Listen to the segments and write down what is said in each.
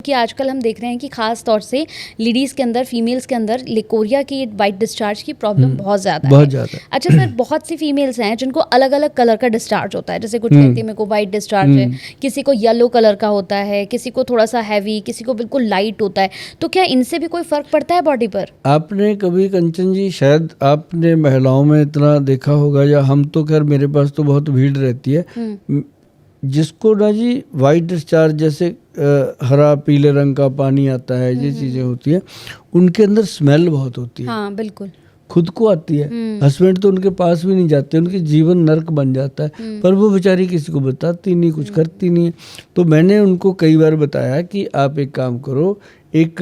कि आजकल हम देख रहे हैं कि खास तौर से लेडीज़ के अंदर, फीमेल्स के अंदर लिकोरिया की वाइट डिस्चार्ज की प्रॉब्लम बहुत ज़्यादा बहुत है। ज़्यादा। अच्छा सर, बहुत सी फीमेल्स हैं जिनको अलग अलग कलर का डिस्चार्ज होता है, जैसे कुछ कहती है मेरे को वाइट डिस्चार्ज है, किसी को येलो कलर का होता है, किसी को थोड़ा सा हैवी, किसी को बिल्कुल लाइट होता है। तो क्या इनसे भी कोई फ़र्क पड़ता है बॉडी पर? आपने कभी कंचन जी, शायद आपने महिलाओं में इतना देखा होगा, या हम तो खैर मेरे पास तो बहुत भीड़ रहती है, जिसको ना जी वाइट डिस्चार्ज जैसे हरा पीले रंग का पानी आता है, ये चीज़ें होती है, उनके अंदर स्मेल बहुत होती है। हाँ बिल्कुल। खुद को आती है, हस्बैंड तो उनके पास भी नहीं जाते, उनके जीवन नर्क बन जाता है, पर वो बेचारी किसी को बताती नहीं, कुछ करती नहीं है। तो मैंने उनको कई बार बताया कि आप एक काम करो, एक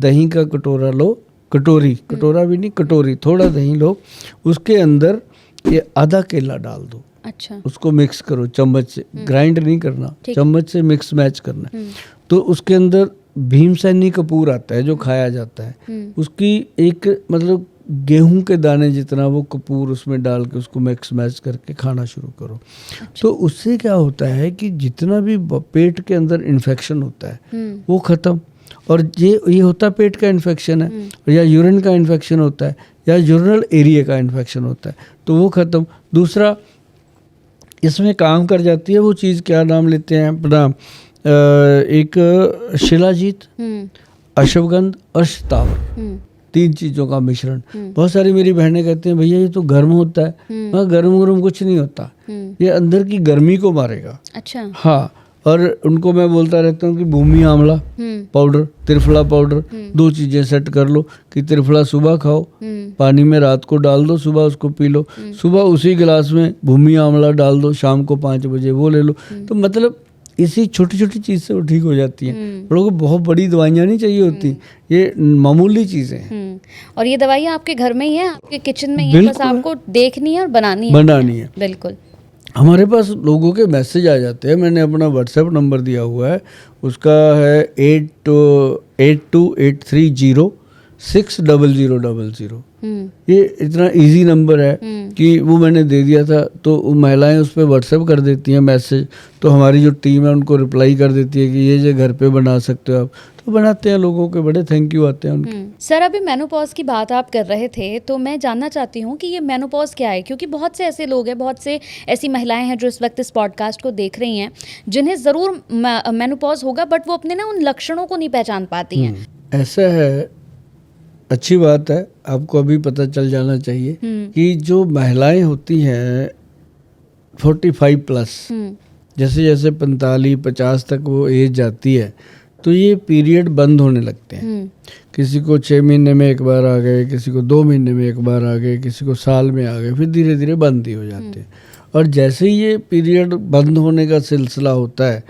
दही का कटोरा लो, कटोरा भी नहीं, कटोरी, थोड़ा दही लो, उसके अंदर ये आधा केला डाल दो। अच्छा। उसको मिक्स करो चम्मच से, ग्राइंड नहीं करना, चम्मच से मिक्स मैच करना। तो उसके अंदर भीमसेनी कपूर आता है जो खाया जाता है, उसकी एक मतलब गेहूं के दाने जितना वो कपूर उसमें डाल के उसको मिक्स मैच करके खाना शुरू करो। अच्छा। तो उससे क्या होता है कि जितना भी पेट के अंदर इन्फेक्शन होता है वो खत्म। और ये होता पेट का इन्फेक्शन है, या यूरिन का इन्फेक्शन होता है, या यूरिनल एरिया का इन्फेक्शन होता है, तो वो खत्म। दूसरा इसमें काम कर जाती है वो चीज़, क्या नाम लेते हैं अपना, एक शिलाजीत, अश्वगंध और शतावर, 3 चीज़ों का मिश्रण। बहुत सारी मेरी बहनें कहती हैं भैया ये तो गर्म होता है। हाँ, गर्म कुछ नहीं होता, ये अंदर की गर्मी को मारेगा। अच्छा। हाँ, और उनको मैं बोलता रहता हूँ कि भूमि आंवला पाउडर, त्रिफला पाउडर, 2 चीज़ें सेट कर लो कि त्रिफला सुबह खाओ, पानी में रात को डाल दो, सुबह उसको पी लो, सुबह उसी गिलास में भूमि आंवला डाल दो, शाम को 5 बजे वो ले लो। तो मतलब इसी छोटी छोटी चीज़ से वो ठीक हो जाती है। लोगों को बहुत बड़ी दवाइयाँ नहीं चाहिए होती, ये मामूली चीज़ें हैं। और ये दवाइयाँ आपके घर में ही है, आपके किचन में ही है, बस आपको देखनी है और बनानी है। बिल्कुल। हमारे पास लोगों के मैसेज आ जाते हैं, मैंने अपना व्हाट्सएप नंबर दिया हुआ है, उसका है 8283060000। ये इतना इजी नंबर है कि वो मैंने दे दिया था, तो वो महिलाएं उस पर व्हाट्सएप कर देती हैं मैसेज, तो हमारी जो टीम है उनको रिप्लाई कर देती है कि ये जो घर पे बना सकते हो आप, तो बनाते हैं। लोगों के बड़े थैंक यू आते हैं उनके। सर, अभी मेनोपॉज की बात आप कर रहे थे, तो मैं जानना चाहती हूँ कि ये मेनोपॉज क्या है, क्योंकि बहुत से ऐसे लोग हैं, बहुत से ऐसी महिलाएं हैं जो इस वक्त इस पॉडकास्ट को देख रही हैं, जिन्हें ज़रूर मेनोपॉज होगा, बट वो अपने ना उन लक्षणों को नहीं पहचान पाती हैं। ऐसा है, अच्छी बात है, आपको अभी पता चल जाना चाहिए कि जो महिलाएं होती हैं 45 प्लस, जैसे जैसे 45-50 तक वो एज जाती है, तो ये पीरियड बंद होने लगते हैं। किसी को 6 महीने में एक बार आ गए, किसी को 2 महीने में एक बार आ गए, किसी को साल में आ गए, फिर धीरे धीरे बंद ही हो जाते हैं। और जैसे ही ये पीरियड बंद होने का सिलसिला होता है,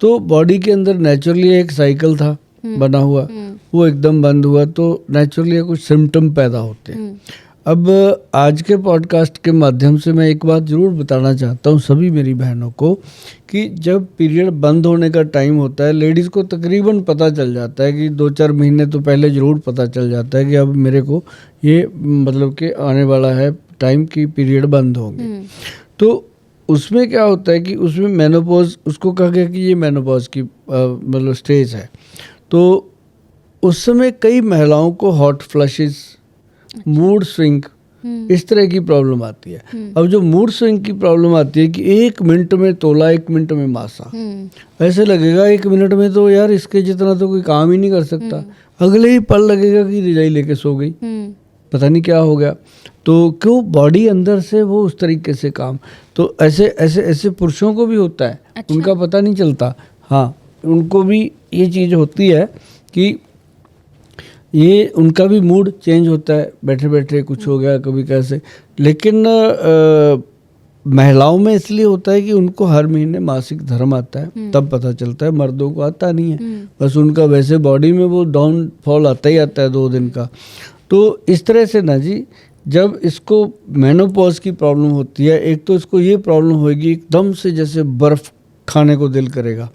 तो बॉडी के अंदर नेचुरली एक साइकिल था बना हुआ, वो एकदम बंद हुआ, तो नेचुरली कुछ सिम्टम पैदा होते हैं। अब आज के पॉडकास्ट के माध्यम से मैं एक बात ज़रूर बताना चाहता हूँ सभी मेरी बहनों को, कि जब पीरियड बंद होने का टाइम होता है, लेडीज़ को तकरीबन पता चल जाता है कि 2-4 महीने तो पहले ज़रूर पता चल जाता है कि अब मेरे को ये मतलब कि आने वाला है टाइम की पीरियड बंद होंगे। तो उसमें क्या होता है कि उसमें मेनोपॉज, उसको कहा गया कि ये मेनोपॉज की मतलब स्टेज है। तो उस समय कई महिलाओं को हॉट फ्लशेस, मूड स्विंग, इस तरह की प्रॉब्लम आती है। अब जो मूड स्विंग की प्रॉब्लम आती है कि 1 मिनट में तोला, 1 मिनट में मासा, ऐसे लगेगा 1 मिनट में तो यार इसके जितना तो कोई काम ही नहीं कर सकता, अगले ही पल लगेगा कि रजाई लेके सो गई, पता नहीं क्या हो गया। तो क्यों, बॉडी अंदर से वो उस तरीके से काम, तो ऐसे ऐसे ऐसे पुरुषों को भी होता है। अच्छा। उनका पता नहीं चलता, हाँ, उनको भी ये चीज़ होती है कि ये उनका भी मूड चेंज होता है, बैठे बैठे कुछ हो गया कभी कैसे। लेकिन महिलाओं में इसलिए होता है कि उनको हर महीने मासिक धर्म आता है, तब पता चलता है, मर्दों को आता नहीं है, बस उनका वैसे बॉडी में वो डाउनफॉल आता ही आता है 2 दिन का। तो इस तरह से ना जी, जब इसको मेनोपॉज की प्रॉब्लम होती है, एक तो इसको ये प्रॉब्लम होगी एकदम से, जैसे बर्फ़ खाने को दिल करेगा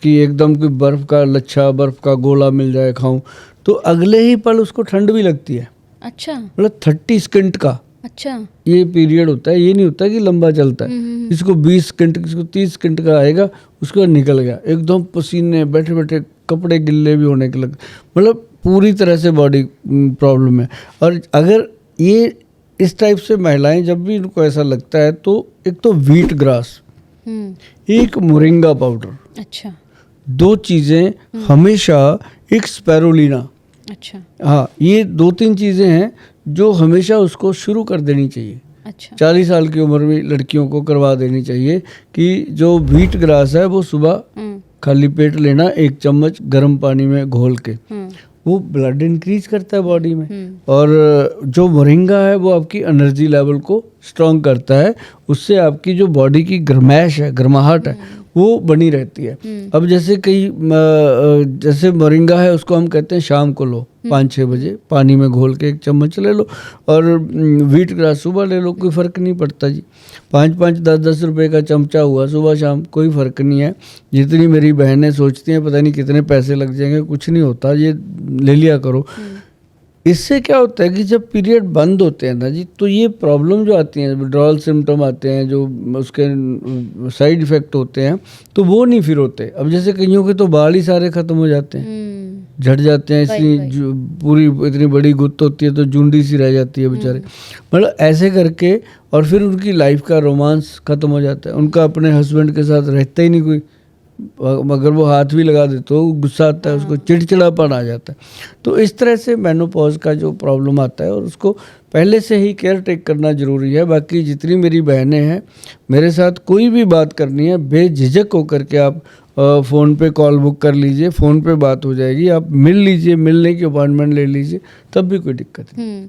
कि एकदम कोई बर्फ़ का लच्छा, बर्फ़ का गोला मिल जाए खाऊं, तो अगले ही पल उसको ठंड भी लगती है। अच्छा। मतलब 30 सेकंड का अच्छा ये पीरियड होता है, ये नहीं होता कि लंबा चलता है। इसको 20 सेकंड, किसी को 30 सेकंड का आएगा, उसके बाद निकल गया, एकदम पसीने, बैठे बैठे कपड़े गिल्ले भी होने के लग, मतलब पूरी तरह से बॉडी प्रॉब्लम है। और अगर ये इस टाइप से महिलाएं जब भी इनको ऐसा लगता है तो एक तो व्हीट ग्रास, एक मोरिंगा पाउडर, अच्छा 2 चीज़ें हमेशा, एक स्पैरुलिना, अच्छा हाँ, ये 2-3 चीज़ें हैं जो हमेशा उसको शुरू कर देनी चाहिए। अच्छा 40 साल की उम्र में लड़कियों को करवा देनी चाहिए कि जो व्हीट ग्रास है वो सुबह खाली पेट लेना, 1 चम्मच गर्म पानी में घोल के, वो ब्लड इंक्रीज करता है बॉडी में। और जो मोरिंगा है वो आपकी एनर्जी लेवल को स्ट्रॉन्ग करता है, उससे आपकी जो बॉडी की गर्माहट है, गर्माहट है, वो बनी रहती है। अब जैसे जैसे मोरिंगा है उसको हम कहते हैं शाम को लो, 5-6 बजे पानी में घोल के 1 चम्मच ले लो, और व्हीट ग्रास सुबह ले लो, कोई फ़र्क नहीं पड़ता जी। 5-5, 10-10 रुपए का चमचा हुआ सुबह शाम, कोई फ़र्क नहीं है। जितनी मेरी बहनें सोचती हैं पता नहीं कितने पैसे लग जाएंगे, कुछ नहीं होता, ये ले लिया करो। इससे क्या होता है कि जब पीरियड बंद होते हैं ना जी, तो ये प्रॉब्लम जो आती हैं, विड्रॉल सिम्टम आते हैं, जो उसके साइड इफ़ेक्ट होते हैं, तो वो नहीं फिर होते। अब जैसे कईयों के तो बाल ही सारे ख़त्म हो जाते हैं, झड़ जाते हैं, इसलिए पूरी इतनी बड़ी गुत्त होती है तो जूंडी सी रह जाती है बेचारे, मतलब ऐसे करके। और फिर उनकी लाइफ का रोमांस ख़त्म हो जाता है, उनका अपने हस्बैंड के साथ रहता ही नहीं कोई, मगर वो हाथ भी लगा दे तो गुस्सा आता है, उसको चिड़चिड़ापन आ जाता है। तो इस तरह से मेनोपॉज का जो प्रॉब्लम आता है, और उसको पहले से ही केयर टेक करना ज़रूरी है। बाकी जितनी मेरी बहनें हैं, मेरे साथ कोई भी बात करनी है, बेझिझक होकर के आप फ़ोन पे कॉल बुक कर लीजिए, फ़ोन पे बात हो जाएगी, आप मिल लीजिए, मिलने की अपॉइंटमेंट ले लीजिए, तब भी कोई दिक्कत नहीं।